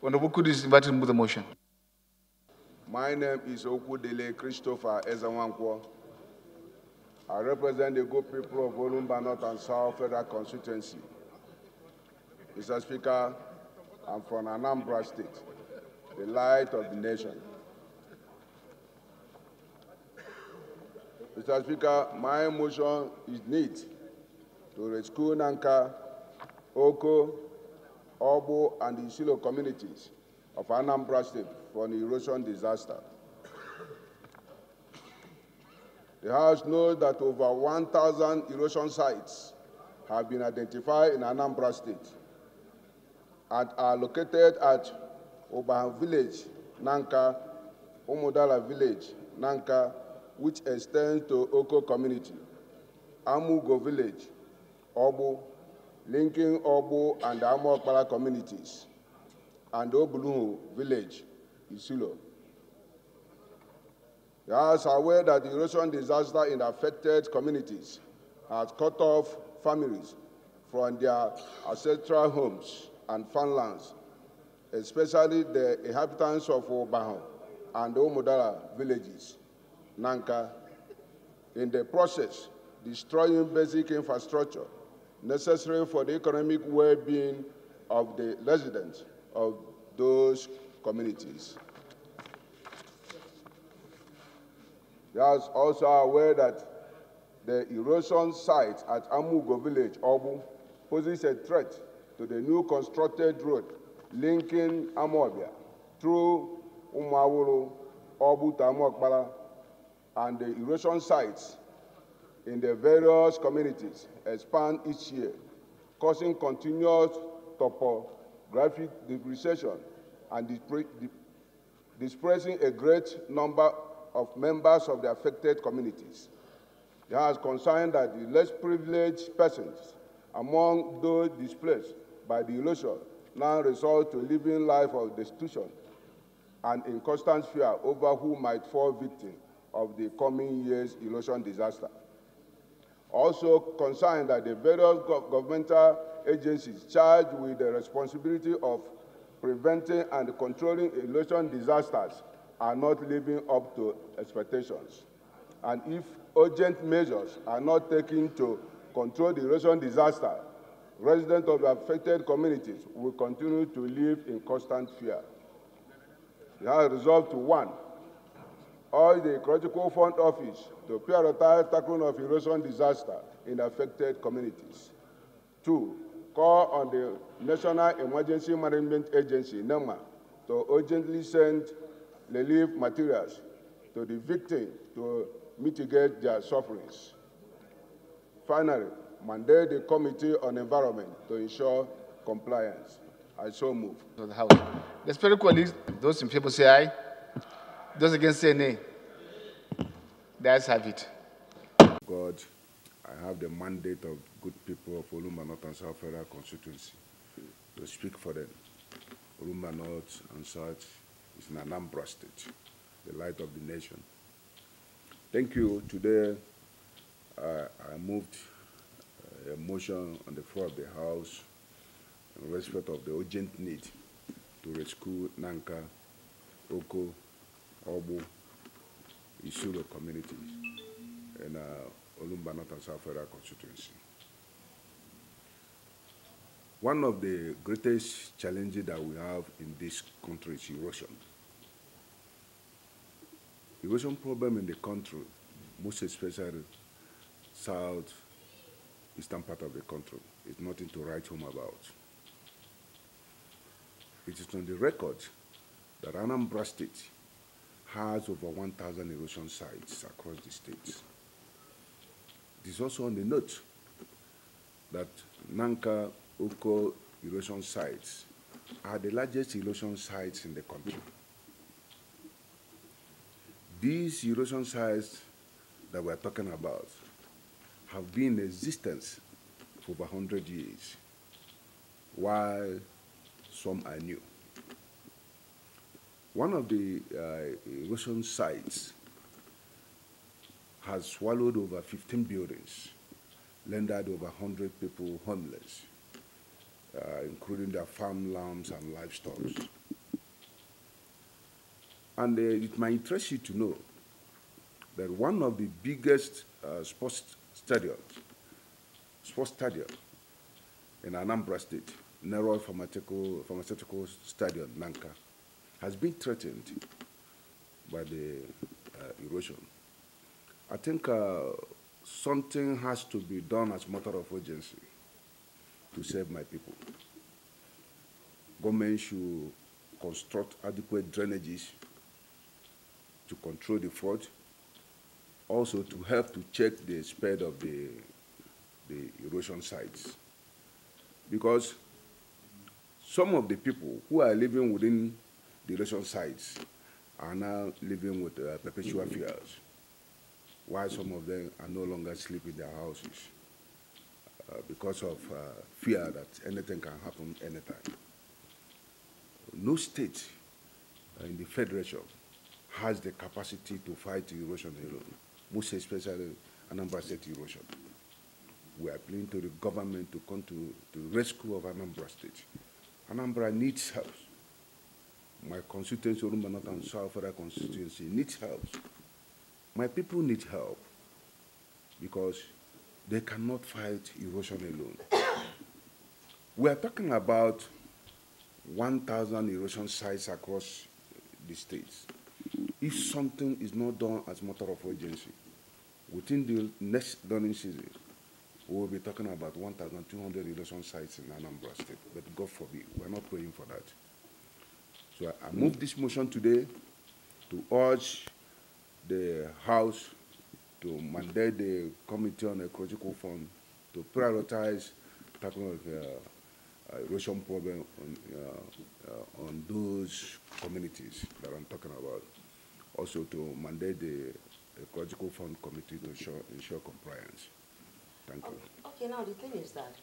Honorable Okwudili is invited to move the motion. My name is Okwudili Christopher Ezenwankwo. I represent the good people of Olumba North and South Federal Constituency. Mr. Speaker, I'm from Anambra State, the light of the nation. Mr. Speaker, my motion is neat to rescue Nnaka, Okoh, Aghu, and the Isuh communities of Anambra State from the erosion disaster. The House knows that over 1,000 erosion sites have been identified in Anambra State and are located at Obahan Village, Nnaka, Umudala Village, Nnaka, which extends to Okoh Community, Amugo Village, Aghu, linking Aghu and the Amokpala communities, and Obuluhu Village, Isuh. The House are aware that the erosion disaster in the affected communities has cut off families from their ancestral homes and farmlands, especially the inhabitants of Obahan and the Umudala villages, Nnaka, in the process destroying basic infrastructure necessary for the economic well-being of the residents of those communities. They are also aware that the erosion site at Amugo Village, Aghu, poses a threat to the new constructed road linking Amobia through Umawuru, Aghu to Amokpala, and the erosion sites in the various communities expand each year, causing continuous topographic depreciation and displacing a great number of members of the affected communities. They are concerned that the less privileged persons among those displaced by the erosion now resort to living life of destitution and in constant fear over who might fall victim of the coming year's erosion disaster. Also concerned that the various governmental agencies charged with the responsibility of preventing and controlling erosion disasters are not living up to expectations. And if urgent measures are not taken to control the erosion disaster, residents of the affected communities will continue to live in constant fear. They have resolved to 1, urge the Ecological Fund Office to prioritize tackling of erosion disaster in affected communities. 2, call on the National Emergency Management Agency, NEMA, to urgently send relief materials to the victims to mitigate their sufferings. Finally, mandate the Committee on Environment to ensure compliance. I so move. To the House. Respected colleagues, those in favor say aye. Those against say nay. The ayes have it. God, I have the mandate of good people of Olumba North and South Federal Constituency to speak for them. Olumba North and South is in Anambra State, the light of the nation. Thank you. Today, I moved a motion on the floor of the House in respect of the urgent need to rescue Nnaka, Okoh, Aghu, Isuh communities in Olumba North and South Federal Constituency. One of the greatest challenges that we have in this country is erosion. Erosion problem in the country, most especially south-eastern part of the country, is nothing to write home about. It is on the record that Anambra State has over 1,000 erosion sites across the state. It is also on the note that Nnaka, Okoh erosion sites are the largest erosion sites in the country. These erosion sites that we're talking about have been in existence for over 100 years, while some are new. One of the erosion sites has swallowed over 15 buildings, rendered over 100 people homeless, including their farmlands and livestock. And it might interest you to know that one of the biggest sports stadium in Anambra State, Nero Pharmaceutical Stadium, Nnaka, has been threatened by the erosion. I think something has to be done as a matter of urgency to save my people. Government should construct adequate drainages to control the flood, also to help to check the spread of the erosion sites. Because some of the people who are living within the erosion sites are now living with perpetual fears, while some of them are no longer sleeping in their houses because of fear that anything can happen anytime. No state in the Federation has the capacity to fight erosion alone, most especially Anambra State erosion. We are appealing to the government to come to the rescue of Anambra State. Anambra needs help. My constituency, Orumba North and South Federal constituency, needs help. My people need help because they cannot fight erosion alone. We are talking about 1,000 erosion sites across the states. If something is not done as a matter of urgency, within the next running season, we will be talking about 1,200 erosion sites in Anambra State. But God forbid, we're not praying for that. So I move this motion today to urge the House to mandate the Committee on Ecological Fund to prioritize tackling erosion problem on those communities that I'm talking about. Also to mandate the Ecological Fund Committee to ensure compliance. Thank you. Okay, now the thing is that